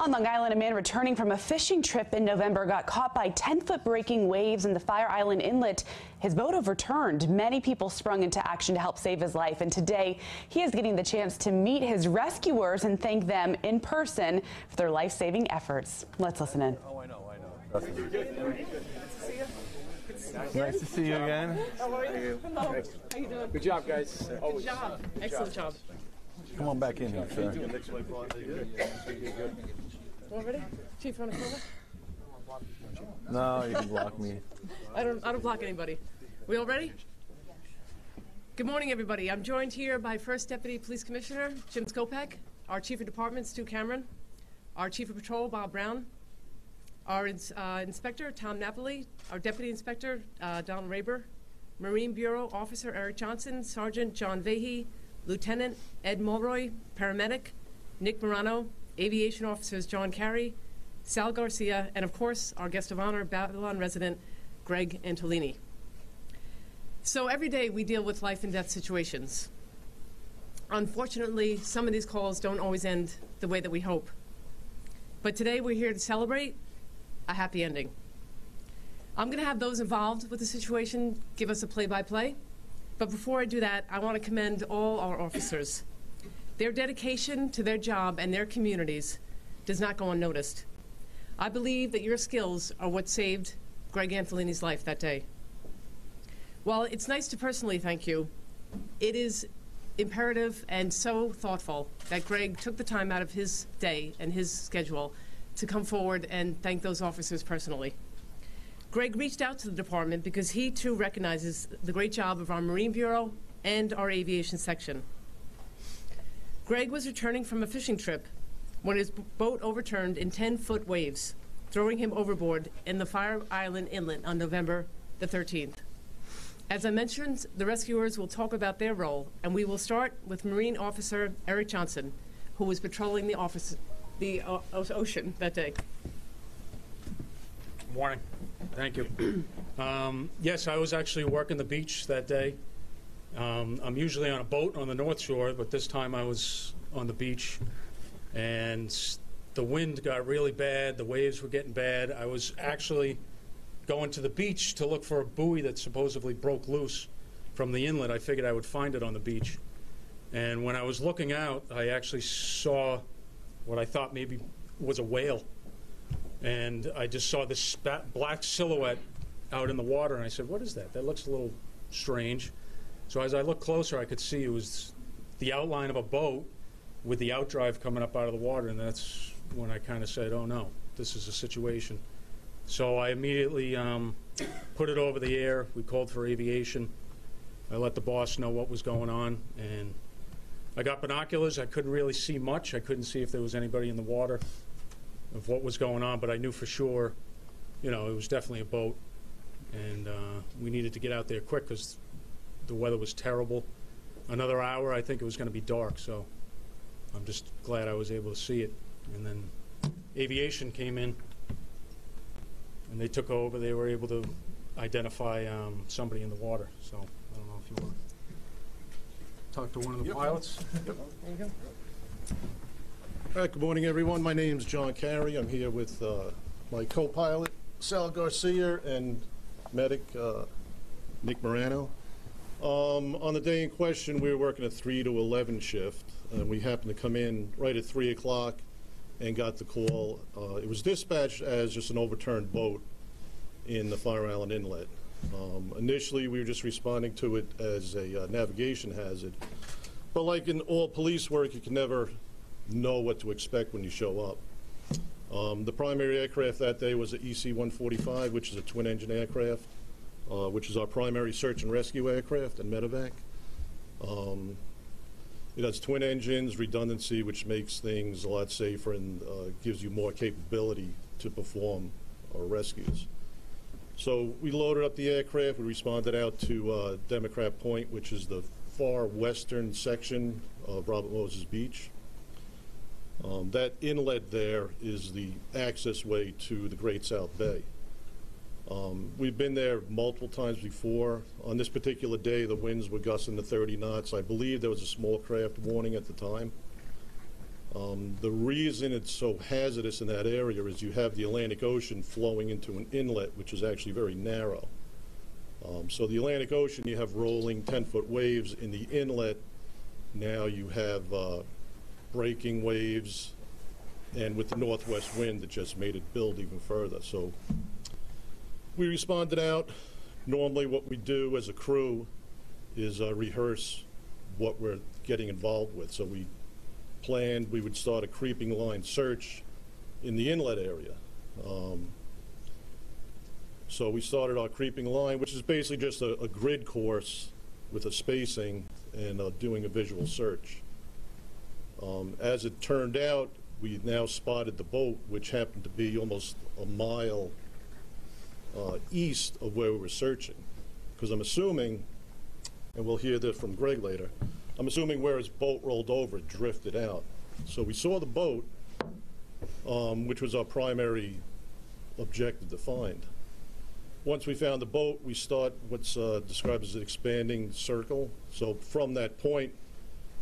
On Long Island, a man returning from a fishing trip in November got caught by 10-foot breaking waves in the Fire Island Inlet. His boat overturned. Many people sprung into action to help save his life, and today he is getting the chance to meet his rescuers and thank them in person for their life-saving efforts. Let's listen in. Oh, I know. Nice to see you again. How are you? Hello. How you doing? Good job, guys. Good job. Excellent job. Come on back in here, sir. All ready? Chief, want to come over? No, you can block me. I don't block anybody. We all ready? Good morning, everybody. I'm joined here by First Deputy Police Commissioner Jim Skopek, our Chief of Department Stu Cameron, our Chief of Patrol Bob Brown, our Inspector Tom Napoli, our Deputy Inspector Donald Raber, Marine Bureau Officer Eric Johnson, Sergeant John Vahey, Lieutenant Ed Mulroy, Paramedic Nick Morano, Aviation Officers John Carey, Sal Garcia, and of course our guest of honor, Babylon resident Greg Antolini. So every day we deal with life and death situations. Unfortunately, some of these calls don't always end the way that we hope. But today we're here to celebrate a happy ending. I'm going to have those involved with the situation give us a play-by-play. But before I do that, I want to commend all our officers. Their dedication to their job and their communities does not go unnoticed. I believe that your skills are what saved Greg Antolini's life that day. While it's nice to personally thank you, it is imperative and so thoughtful that Greg took the time out of his day and his schedule to come forward and thank those officers personally. Greg reached out to the department because he too recognizes the great job of our Marine Bureau and our aviation section. Greg was returning from a fishing trip when his boat overturned in 10-foot waves, throwing him overboard in the Fire Island Inlet on November the 13th. As I mentioned, the rescuers will talk about their role, and we will start with Marine Officer Eric Johnson, who was patrolling the ocean that day. Good morning. Thank you. Yes, I was actually working the beach that day. I'm usually on a boat on the North Shore, but this time I was on the beach, and the wind got really bad. The waves were getting bad. I was actually going to the beach to look for a buoy that supposedly broke loose from the inlet. I figured I would find it on the beach. And when I was looking out, I actually saw what I thought maybe was a whale. And I just saw this black silhouette out in the water, and I said, what is that? That looks a little strange. So as I looked closer, I could see it was the outline of a boat with the outdrive coming up out of the water, and that's when I kind of said, oh no, this is a situation. So I immediately put it over the air. We called for aviation. I let the boss know what was going on, and I got binoculars. I couldn't really see much. I couldn't see if there was anybody in the water of what was going on, but I knew for sure, you know, it was definitely a boat, and we needed to get out there quick because the weather was terrible. Another hour, I think it was going to be dark, so I'm just glad I was able to see it. And then aviation came in, and they took over. They were able to identify somebody in the water, so I don't know if you want to talk to one of the pilots. There you go. All right, good morning, everyone. My name's John Carey. I'm here with my co-pilot, Sal Garcia, and medic, Nick Morano. On the day in question, we were working a 3 to 11 shift, and we happened to come in right at 3 o'clock and got the call. It was dispatched as just an overturned boat in the Fire Island Inlet. Initially, we were just responding to it as a navigation hazard. But like in all police work, you can never know what to expect when you show up. The primary aircraft that day was the EC-145, which is a twin-engine aircraft, which is our primary search and rescue aircraft and medevac. It has twin engines, redundancy, which makes things a lot safer and gives you more capability to perform our rescues. So we loaded up the aircraft. We responded out to Democrat Point, which is the far western section of Robert Moses Beach. That inlet there is the access way to the Great South Bay. We've been there multiple times before. On this particular day, the winds were gusting to 30 knots. I believe there was a small craft warning at the time. The reason it's so hazardous in that area is you have the Atlantic Ocean flowing into an inlet, which is actually very narrow. So the Atlantic Ocean, you have rolling 10-foot waves. In the inlet, now you have breaking waves, and with the northwest wind, it just made it build even further. So we responded out. Normally what we do as a crew is rehearse what we're getting involved with. So we planned we would start a creeping line search in the inlet area. So we started our creeping line, which is basically just a grid course with a spacing and doing a visual search. As it turned out, we now spotted the boat, which happened to be almost a mile east of where we were searching. Because I'm assuming, and we'll hear this from Greg later, I'm assuming where his boat rolled over, it drifted out. So we saw the boat, which was our primary objective to find. Once we found the boat, we start what's described as an expanding circle. So from that point,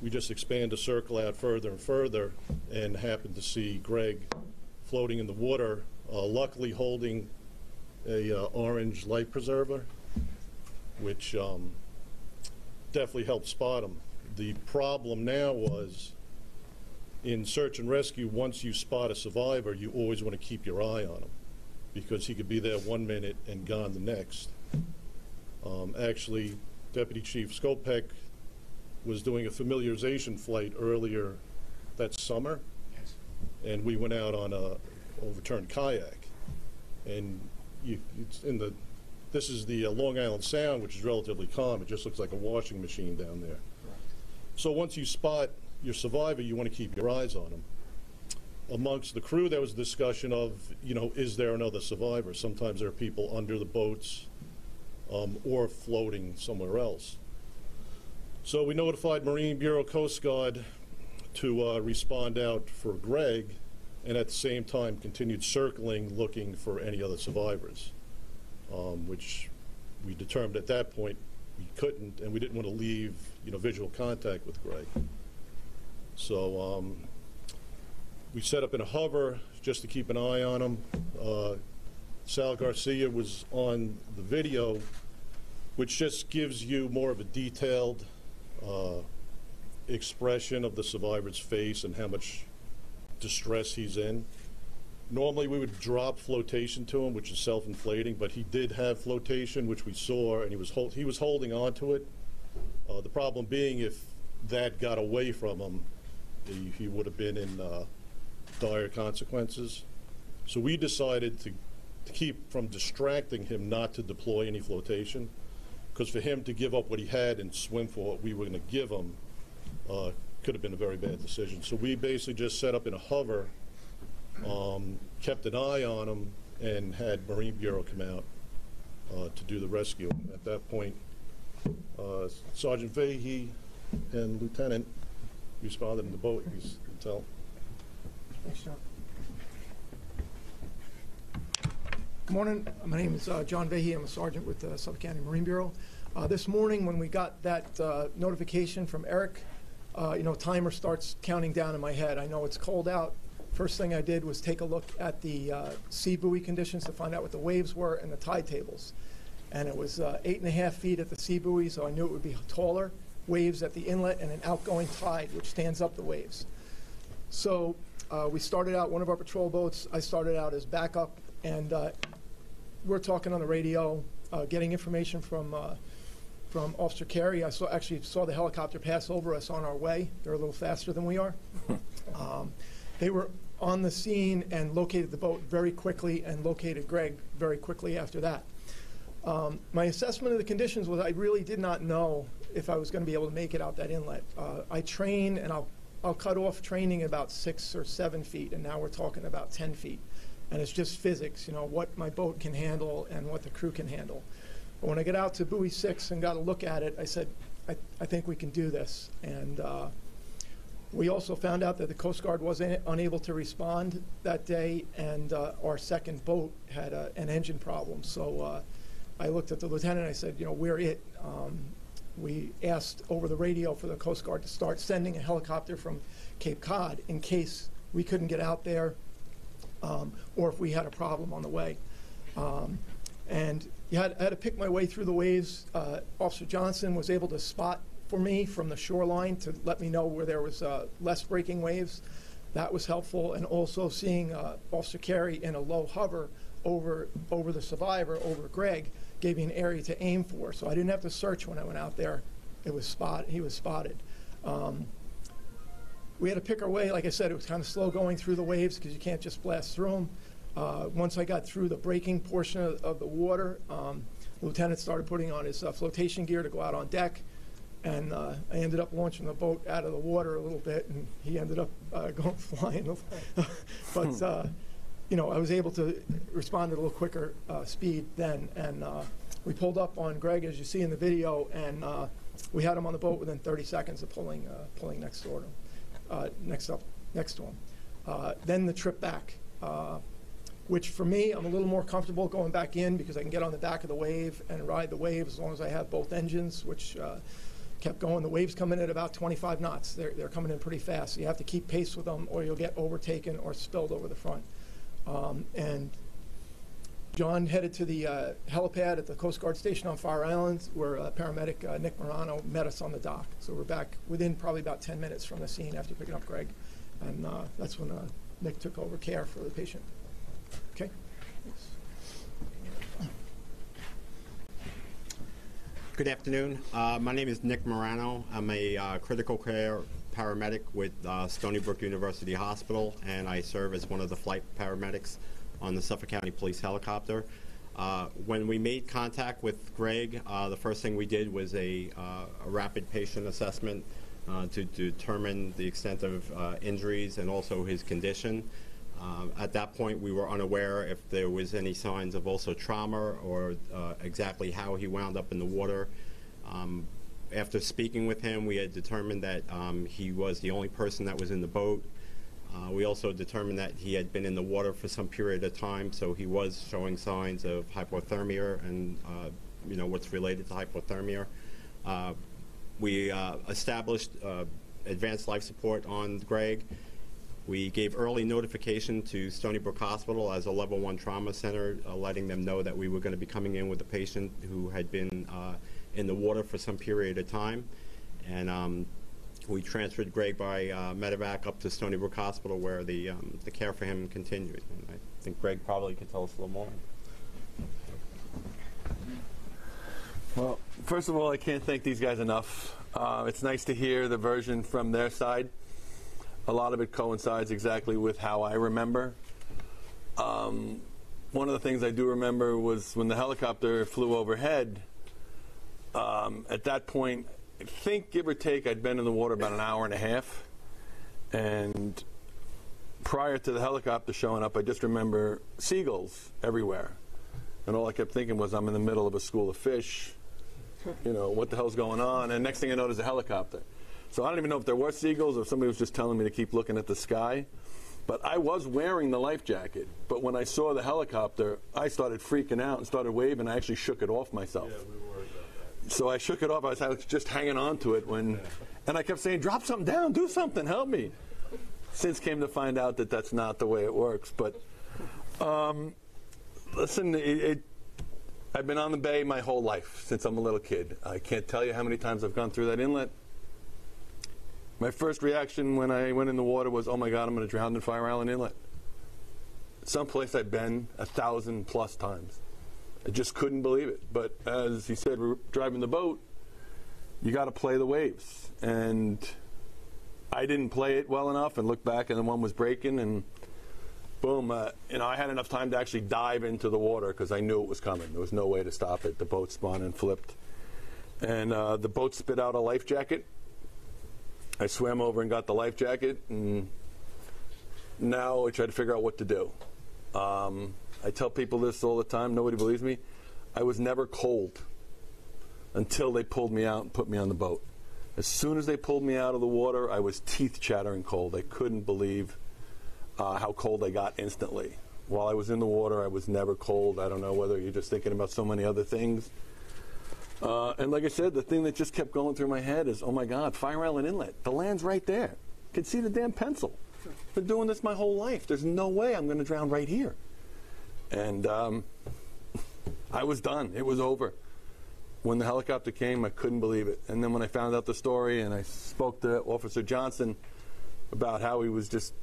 we just expand the circle out further and further, and happened to see Greg floating in the water, luckily holding a orange life preserver, which definitely helped spot him. The problem now was, in search and rescue, once you spot a survivor, you always want to keep your eye on him, because he could be there 1 minute and gone the next. Actually, Deputy Chief Skopek was doing a familiarization flight earlier that summer, Yes. and we went out on a overturned kayak. And this is the Long Island Sound, which is relatively calm. It just looks like a washing machine down there. So once you spot your survivor, you want to keep your eyes on him. Amongst the crew, there was a discussion of, is there another survivor? Sometimes there are people under the boats or floating somewhere else. So we notified Marine Bureau Coast Guard to respond out for Greg, and at the same time continued circling, looking for any other survivors, which we determined at that point we couldn't, and we didn't want to leave visual contact with Greg. So we set up in a hover just to keep an eye on him. Sal Garcia was on the video, which just gives you more of a detailed expression of the survivor's face and how much distress he's in. Normally we would drop flotation to him, which is self-inflating, but he did have flotation, which we saw, and he was holding on to it. The problem being, if that got away from him, he would have been in dire consequences. So we decided to keep from distracting him, not to deploy any flotation, because for him to give up what he had and swim for what we were going to give him could have been a very bad decision. So we basically just set up in a hover, kept an eye on him, and had Marine Bureau come out to do the rescue. At that point, Sergeant Fahey and Lieutenant responded in the boat, you can tell. Thanks, John. Good morning. My name is John Vahey. I'm a sergeant with the Suffolk County Marine Bureau. This morning when we got that notification from Eric, timer starts counting down in my head. I know it's cold out. First thing I did was take a look at the sea buoy conditions to find out what the waves were and the tide tables. And it was 8.5 feet at the sea buoy, so I knew it would be taller waves at the inlet and an outgoing tide, which stands up the waves. So we started out, one of our patrol boats, I started out as backup, and we're talking on the radio, getting information from Officer Carey. I actually saw the helicopter pass over us on our way. They're a little faster than we are. They were on the scene and located the boat very quickly and located Greg very quickly after that. My assessment of the conditions was I really did not know if I was going to be able to make it out that inlet. I train, and I'll cut off training about 6 or 7 feet, and now we're talking about 10 feet. And it's just physics, what my boat can handle and what the crew can handle. But when I get out to buoy 6 and got a look at it, I said, I think we can do this. And we also found out that the Coast Guard was unable to respond that day, and our second boat had an engine problem. So I looked at the lieutenant and I said, we're it. we asked over the radio for the Coast Guard to start sending a helicopter from Cape Cod in case we couldn't get out there or if we had a problem on the way. And I had to pick my way through the waves. Officer Johnson was able to spot for me from the shoreline to let me know where there was less breaking waves. That was helpful. And also seeing Officer Carey in a low hover over the survivor, over Greg, gave me an area to aim for. So I didn't have to search when I went out there. He was spotted. We had to pick our way. Like I said, it was kind of slow going through the waves because you can't just blast through them. Once I got through the breaking portion of the water, the lieutenant started putting on his flotation gear to go out on deck. And I ended up launching the boat out of the water a little bit, and he ended up going flying. But, you know, I was able to respond at a little quicker speed then. And we pulled up on Greg, as you see in the video, and we had him on the boat within 30 seconds of pulling next to him. Then the trip back, which for me, I'm a little more comfortable going back in because I can get on the back of the wave and ride the wave as long as I have both engines, which kept going. The waves come in at about 25 knots. They're coming in pretty fast. So you have to keep pace with them or you'll get overtaken or spilled over the front. And John headed to the helipad at the Coast Guard station on Fire Island where paramedic Nick Morano met us on the dock. So we're back within probably about 10 minutes from the scene after picking up Greg. And that's when Nick took over care for the patient. Okay. Good afternoon. My name is Nick Morano. I'm a critical care paramedic with Stony Brook University Hospital, and I serve as one of the flight paramedics on the Suffolk County Police helicopter. When we made contact with Greg, the first thing we did was a rapid patient assessment to determine the extent of injuries and also his condition. At that point, we were unaware if there was any signs of also trauma or exactly how he wound up in the water. After speaking with him, we had determined that he was the only person that was in the boat. We also determined that he had been in the water for some period of time, so he was showing signs of hypothermia and you know, what's related to hypothermia. We established advanced life support on Greg. We gave early notification to Stony Brook Hospital as a level 1 trauma center, letting them know that we were going to be coming in with a patient who had been in the water for some period of time. And we transferred Greg by medevac up to Stony Brook Hospital where the care for him continued. And I think Greg probably can tell us a little more. Well, first of all, I can't thank these guys enough. It's nice to hear the version from their side. A lot of it coincides exactly with how I remember. One of the things I do remember was when the helicopter flew overhead. At that point, I think, give or take, I'd been in the water about an hour and a half. And prior to the helicopter showing up, I just remember seagulls everywhere. And all I kept thinking was, I'm in the middle of a school of fish. You know, what the hell's going on? And next thing I know, there's a helicopter. So I don't even know if there were seagulls or if somebody was just telling me to keep looking at the sky. But I was wearing the life jacket. But when I saw the helicopter, I started freaking out and started waving. I actually shook it off myself. Yeah, we were worried about that. So I shook it off. I was just hanging on to it when, and I kept saying, drop something down, do something, help me. Since came to find out that that's not the way it works. But listen, I've been on the bay my whole life since I'm a little kid. I can't tell you how many times I've gone through that inlet. My first reaction when I went in the water was, oh my God, I'm going to drown in Fire Island Inlet. Someplace I've been 1,000+ times. I just couldn't believe it. But as he said, we're driving the boat, you got to play the waves. And I didn't play it well enough and looked back and the one was breaking and boom, you know, I had enough time to actually dive into the water because I knew it was coming. There was no way to stop it. The boat spun and flipped. And the boat spit out a life jacket. I swam over and got the life jacket, and now I try to figure out what to do. I tell people this all the time. Nobody believes me. I was never cold until they pulled me out and put me on the boat. As soon as they pulled me out of the water, I was teeth chattering cold. I couldn't believe how cold I got instantly. While I was in the water, I was never cold. I don't know whether you're just thinking about so many other things. And like I said, the thing that just kept going through my head is, oh my God, Fire Island Inlet. The land's right there. You can see the damn pencil. Been doing this my whole life. There's no way I'm going to drown right here. And I was done. It was over. When the helicopter came, I couldn't believe it. And then when I found out the story and I spoke to Officer Johnson about how he was just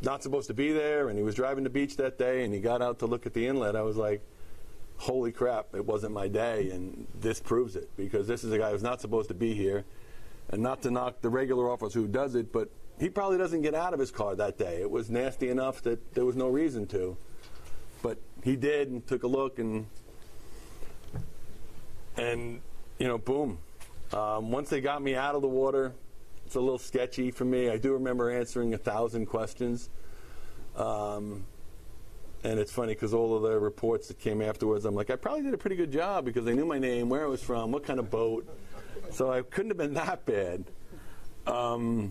not supposed to be there and he was driving the beach that day and he got out to look at the inlet, I was like, holy crap, it wasn't my day, and this proves it, because this is a guy who's not supposed to be here. And not to knock the regular officer who does it, but he probably doesn't get out of his car that day. It was nasty enough that there was no reason to. But he did and took a look, and you know, boom. Once they got me out of the water, it's a little sketchy for me. I do remember answering 1,000 questions. And it's funny because all of the reports that came afterwards, I'm like, I probably did a pretty good job because they knew my name, where I was from, what kind of boat. So I couldn't have been that bad. I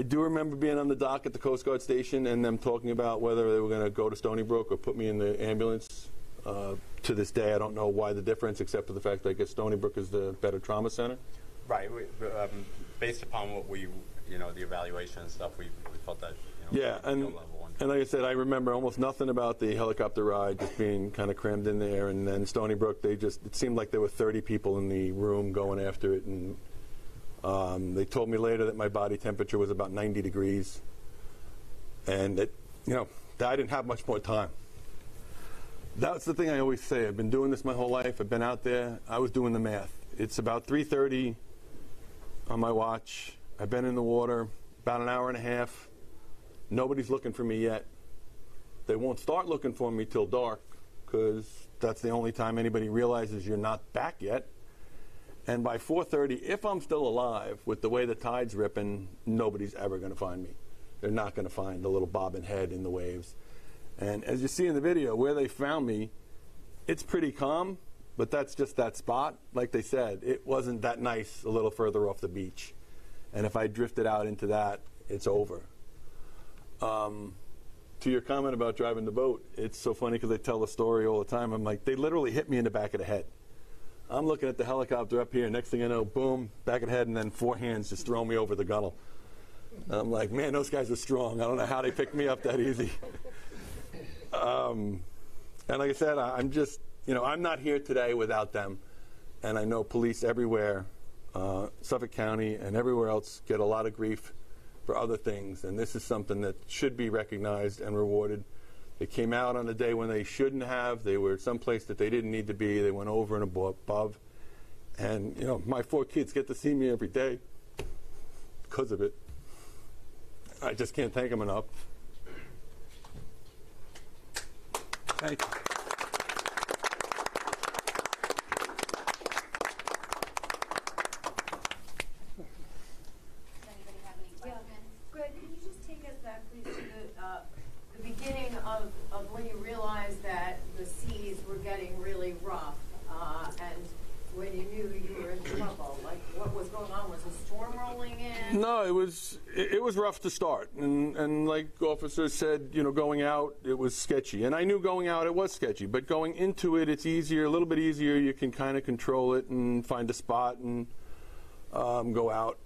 do remember being on the dock at the Coast Guard station and them talking about whether they were going to go to Stony Brook or put me in the ambulance. To this day, I don't know why the difference, except for the fact that I guess Stony Brook is the better trauma center. Right. Based upon what we, the evaluation and stuff, we felt that, yeah, and like I said, I remember almost nothing about the helicopter ride, just being kind of crammed in there. And then Stony Brook, it seemed like there were 30 people in the room going after it. And they told me later that my body temperature was about 90 degrees. And I didn't have much more time. That's the thing I always say. I've been doing this my whole life. I've been out there. I was doing the math. It's about 3:30 on my watch. I've been in the water about an hour and a half. Nobody's looking for me yet. They won't start looking for me till dark because that's the only time anybody realizes you're not back yet. And by 4:30, if I'm still alive, with the way the tide's ripping, nobody's ever going to find me. They're not going to find the little bobbing head in the waves. And as you see in the video, where they found me, it's pretty calm, but that's just that spot. Like they said, it wasn't that nice a little further off the beach. And if I drifted out into that, it's over. To your comment about driving the boat, it's so funny because they tell the story all the time. I'm like, they literally hit me in the back of the head. I'm looking at the helicopter up here. Next thing I know, boom, back of the head, and then 4 hands just throw me over the gunnel. I'm like, man, those guys are strong. I don't know how they picked me up that easy. And like I said, I'm just, I'm not here today without them. And I know police everywhere, Suffolk County and everywhere else, get a lot of grief for other things. And this is something that should be recognized and rewarded. They came out on a day when they shouldn't have. They were someplace that they didn't need to be. They went over and above. And, my 4 kids get to see me every day because of it. I just can't thank them enough. Thank you. Anybody have any questions? Greg, can you just take us back, please, to the beginning of when you realized that the seas were getting really rough, and when you knew you were in trouble? Like, what was going on? Was a storm rolling in? No, it was rough to start, and like officers said, going out it was sketchy, and I knew going out it was sketchy, but going into it, it's easier, a little bit easier. You can kind of control it and find a spot and go out.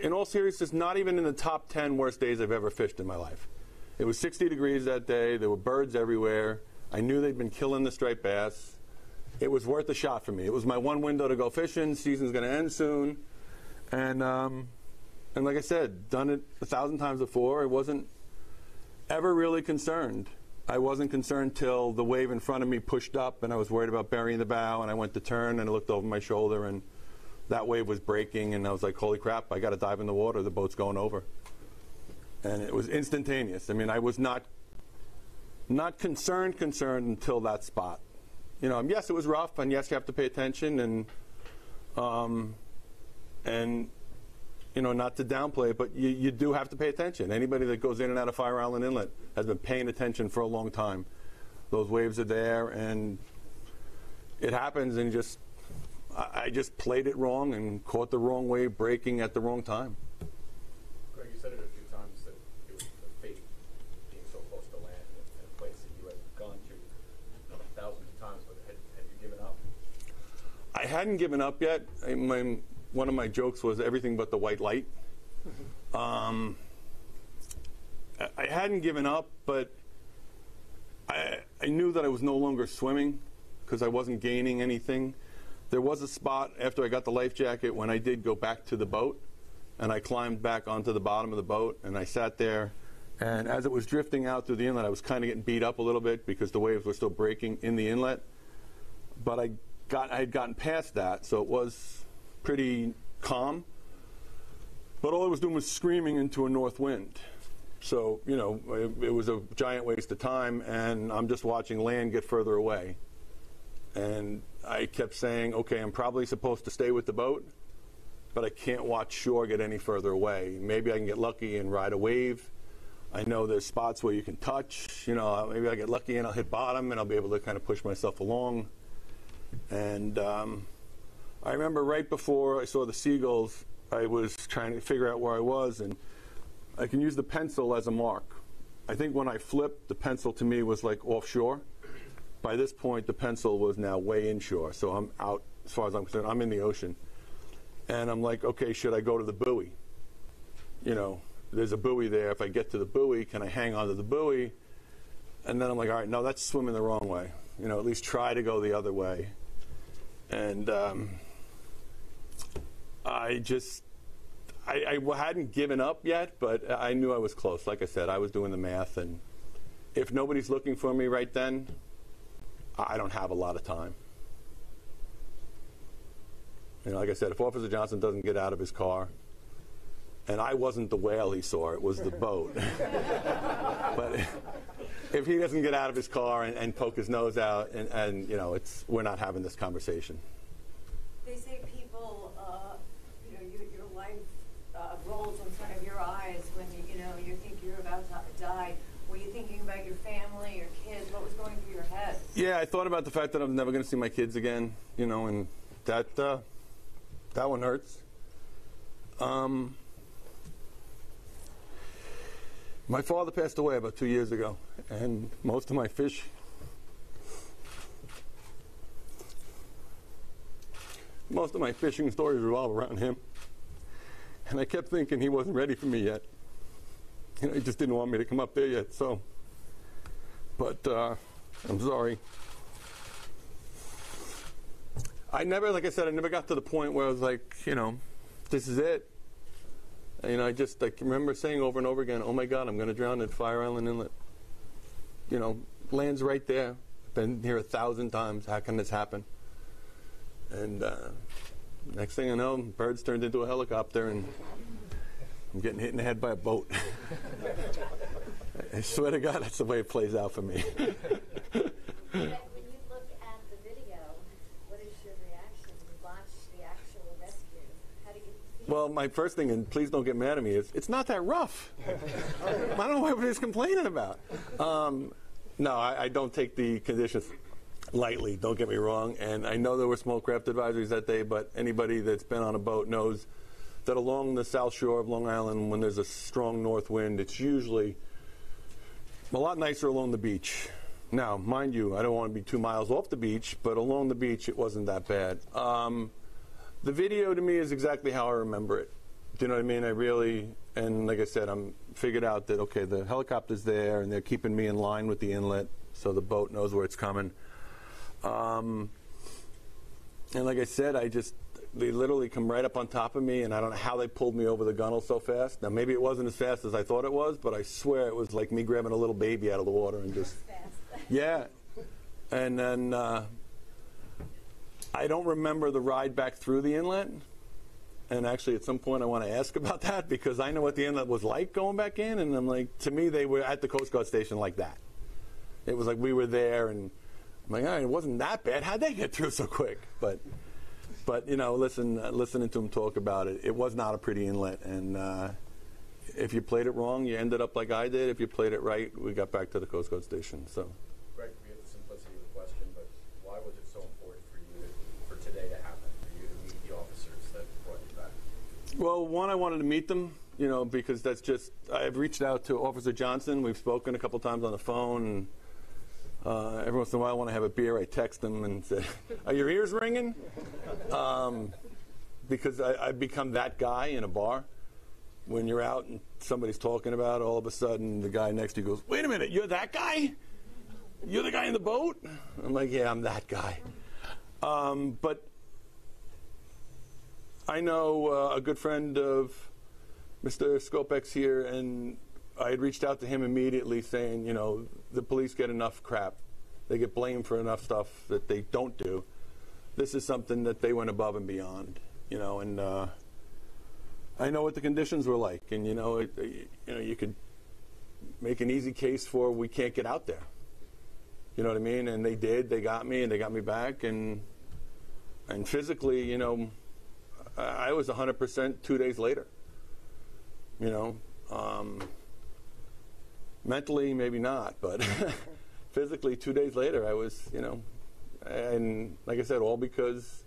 In all seriousness, not even in the top 10 worst days I've ever fished in my life. It was 60 degrees that day. There were birds everywhere. I knew they'd been killing the striped bass. It was worth a shot for me. It was my one window to go fishing. Season's going to end soon. And like I said, done it 1,000 times before. I wasn't ever really concerned. I wasn't concerned till the wave in front of me pushed up, and I was worried about burying the bow, and I went to turn, and I looked over my shoulder, and that wave was breaking, and I was like, holy crap, I got to dive in the water. The boat's going over. And it was instantaneous. I mean, I was not concerned until that spot. Yes, it was rough, and yes, you have to pay attention, and not to downplay it, but you do have to pay attention. Anybody that goes in and out of Fire Island Inlet has been paying attention for a long time. Those waves are there, and it happens, and I just played it wrong and caught the wrong wave breaking at the wrong time. Greg, you said it a few times that it was the fate being so close to land and a place that you had gone to thousands of times, but had you given up? hadn't given up yet. One of my jokes was everything but the white light. I hadn't given up, but I knew that I was no longer swimming because I wasn't gaining anything. There was a spot after I got the life jacket when I did go back to the boat, and I climbed back onto the bottom of the boat, and I sat there, and as it was drifting out through the inlet, I was kind of getting beat up a little bit because the waves were still breaking in the inlet. But I had gotten past that, so it was pretty calm. But all I was doing was screaming into a north wind. So, you know, it was a giant waste of time, and I'm just watching land get further away. And I kept saying, okay, I'm probably supposed to stay with the boat, but I can't watch shore get any further away. Maybe I can get lucky and ride a wave. I know there's spots where you can touch. You know, maybe I get lucky and I'll hit bottom and I'll be able to kind of push myself along. And I remember right before I saw the seagulls, I was trying to figure out where I was, and I can use the pencil as a mark. I think when I flipped, the pencil to me was like offshore. By this point, the pencil was now way inshore, so I'm out, as far as I'm concerned. I'm in the ocean. And I'm like, okay, should I go to the buoy? You know, there's a buoy there. If I get to the buoy, can I hang onto the buoy? And then I'm like, all right, no, that's swimming the wrong way. You know, at least try to go the other way. And I hadn't given up yet, but I knew I was close. Like I said, I was doing the math, and if nobody's looking for me right then, I don't have a lot of time. You know, like I said, if Officer Johnson doesn't get out of his car, and I wasn't the whale he saw, it was the boat. But if he doesn't get out of his car and poke his nose out, and you know, we're not having this conversation. They say people, you know, your life rolls in front of your eyes when you think you're about to die. Were you thinking about your family, your kids? What was going through your head? Yeah, I thought about the fact that I'm never going to see my kids again. You know, and that one hurts. My father passed away about 2 years ago, and most of my fishing stories revolve around him. And I kept thinking he wasn't ready for me yet. You know, he just didn't want me to come up there yet, so. But I'm sorry. Like I said, I never got to the point where I was like, you know, this is it. You know, I remember saying over and over again, oh my God, I'm going to drown at Fire Island Inlet. You know, land's right there. Been here 1,000 times. How can this happen? And next thing I know, birds turned into a helicopter, and I'm getting hit in the head by a boat. I swear to God, that's the way it plays out for me. When you look at the video, what is your reaction? You watch the actual rescue. How do you feel? Well, my first thing, and please don't get mad at me, is it's not that rough. I don't know what everybody's complaining about. No, I don't take the conditions lightly, don't get me wrong. And I know there were small craft advisories that day, but anybody that's been on a boat knows that along the south shore of Long Island, when there's a strong north wind, it's usually a lot nicer along the beach. Now, mind you, I don't want to be 2 miles off the beach, but along the beach, it wasn't that bad. The video to me is exactly how I remember it. Do you know what I mean? And like I said, I'm figured out that, okay, the helicopter's there, and they're keeping me in line with the inlet, so the boat knows where it's coming. And like I said, they literally come right up on top of me, and I don't know how they pulled me over the gunnel so fast. Now, maybe it wasn't as fast as I thought it was, but I swear it was like me grabbing a little baby out of the water and just, yeah. And then I don't remember the ride back through the inlet. And actually, at some point, I want to ask about that, because I know what the inlet was like going back in, and I'm like, to me, they were at the Coast Guard station like that. It was like we were there, and I'm like, all right, it wasn't that bad. How'd they get through so quick? But you know, listening to him talk about it, it was not a pretty inlet. And if you played it wrong, you ended up like I did. If you played it right, we got back to the Coast Guard station. So, Greg, we have the simplicity of the question, but why was it so important for you for today to happen, for you to meet the officers that brought you back? Well, one, I wanted to meet them, you know, because that's just, I've reached out to Officer Johnson. We've spoken a couple times on the phone. Every once in a while, when I have a beer, I text them and say, "Are your ears ringing?" Because I've become that guy in a bar. When you're out and somebody's talking about it, all of a sudden the guy next to you goes, "Wait a minute, you're that guy? You're the guy in the boat?" I'm like, "Yeah, I'm that guy." But I know a good friend of Mr. Skopek's here, and I had reached out to him immediately saying, you know, the police get enough crap. They get blamed for enough stuff that they don't do. This is something that they went above and beyond, you know, and I know what the conditions were like, and you know, you could make an easy case for we can't get out there. You know what I mean? And they did. They got me, and they got me back, and physically, you know, I was 100% 2 days later. You know, mentally maybe not, but physically 2 days later I was, you know, and like I said, all because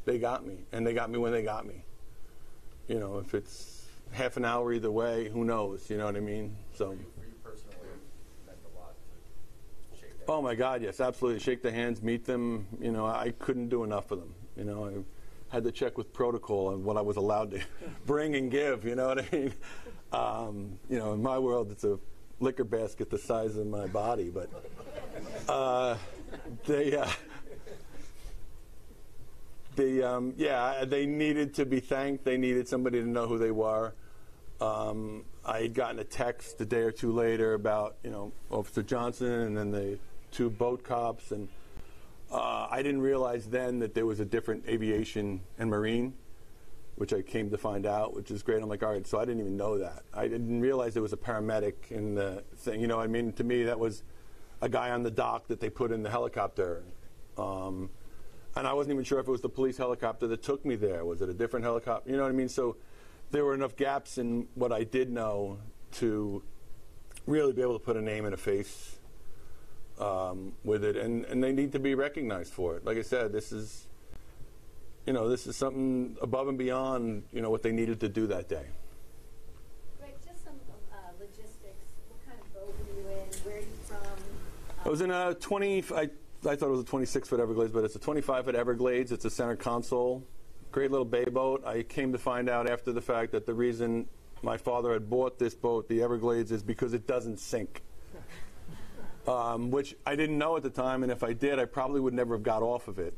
they got me, and they got me when they got me. You know, if it's half an hour either way, who knows? You know what I mean? So. For you personally, it meant a lot to shake their Oh my God, yes, absolutely. Shake their hands, meet them. You know, I couldn't do enough for them. You know, I had to check with protocol and what I was allowed to bring and give. You know what I mean? You know, in my world, it's a liquor basket the size of my body, but they needed to be thanked. They needed somebody to know who they were. I had gotten a text a day or two later about, you know, Officer Johnson and then the two boat cops, and I didn't realize then that there was a different aviation and marine, which I came to find out, which is great. I'm like, all right, so I didn't even know that. I didn't realize there was a paramedic in the thing. You know, I mean, to me, that was a guy on the dock that they put in the helicopter. And I wasn't even sure if it was the police helicopter that took me there. Was it a different helicopter? You know what I mean? So there were enough gaps in what I did know to really be able to put a name and a face with it. And they need to be recognized for it. Like I said, this is, you know, this is something above and beyond, you know, what they needed to do that day. Greg, just some logistics. What kind of boat were you in? Where are you from? I was in a 20, I thought it was a 26-foot Everglades, but it's a 25-foot Everglades. It's a center console. Great little bay boat. I came to find out after the fact that the reason my father had bought this boat, the Everglades, is because it doesn't sink. Which I didn't know at the time, and if I did, I probably would never have got off of it.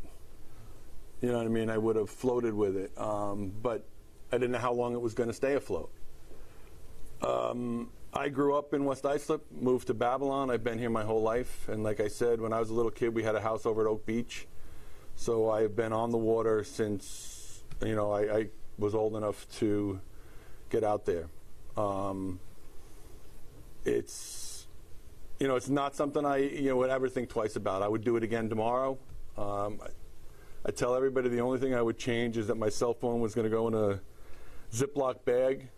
You know what I mean? I would have floated with it, but I didn't know how long it was going to stay afloat. I grew up in West Islip, moved to Babylon. I've been here my whole life, and like I said, when I was a little kid, we had a house over at Oak Beach, so I've been on the water since, you know, I was old enough to get out there. It's, you know, it's not something I, you know, would ever think twice about. I would do it again tomorrow. I tell everybody the only thing I would change is that my cell phone was going to go in a Ziploc bag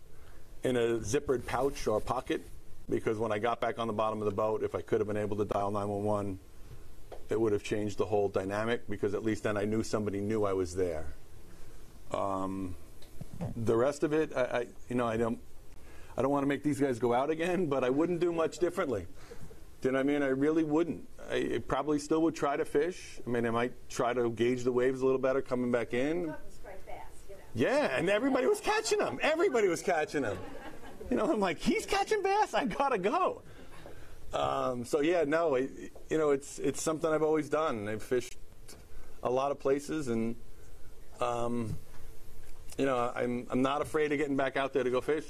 in a zippered pouch or pocket, because when I got back on the bottom of the boat, if I could have been able to dial 911, it would have changed the whole dynamic, because at least then I knew somebody knew I was there. The rest of it, you know, I don't want to make these guys go out again, but I wouldn't do much differently. Do you know what I mean? I really wouldn't. I probably still would try to fish. I mean, I might try to gauge the waves a little better coming back in. Yeah, and everybody was catching them. Everybody was catching them. You know, I'm like, he's catching bass? I gotta go. So yeah, no, you know, it's something I've always done. I've fished a lot of places, and you know, I'm not afraid of getting back out there to go fish.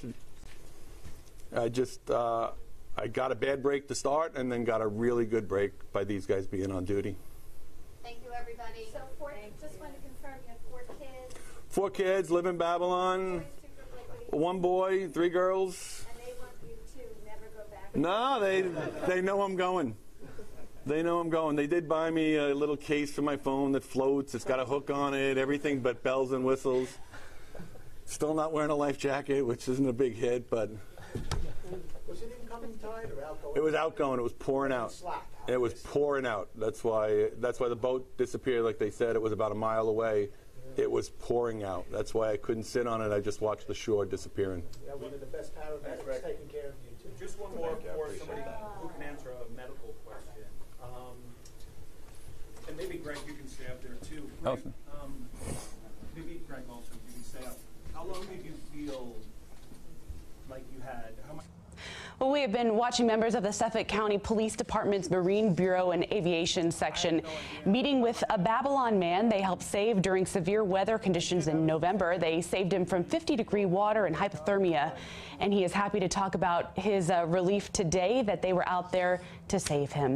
I just I got a bad break to start, and then got a really good break by these guys being on duty. Thank you, everybody. So, just want to confirm you have 4 kids. 4 kids, live in Babylon. 1 boy, 3 girls. And they want you to never go back. No, they know I'm going. They know I'm going. They did buy me a little case for my phone that floats. It's got a hook on it, everything but bells and whistles. Still not wearing a life jacket, which isn't a big hit, but. Was it incoming tide or outgoing? It was outgoing. It was pouring out. It was pouring out. That's why the boat disappeared. Like they said, it was about a mile away. It was pouring out. That's why I couldn't sit on it. I just watched the shore disappearing. Yeah, one of the best paramedics taking care of you too. Just one more for somebody who can answer a medical question. Greg, you can stay up there too. Oh. Greg, maybe Greg also, you can stay up. How long did you feel like you had? How much? Well, we have been watching members of the Suffolk County Police Department's Marine Bureau and Aviation Section meeting with a Babylon man they helped save during severe weather conditions in November. They saved him from 50-degree water and hypothermia, and he is happy to talk about his relief today that they were out there to save him.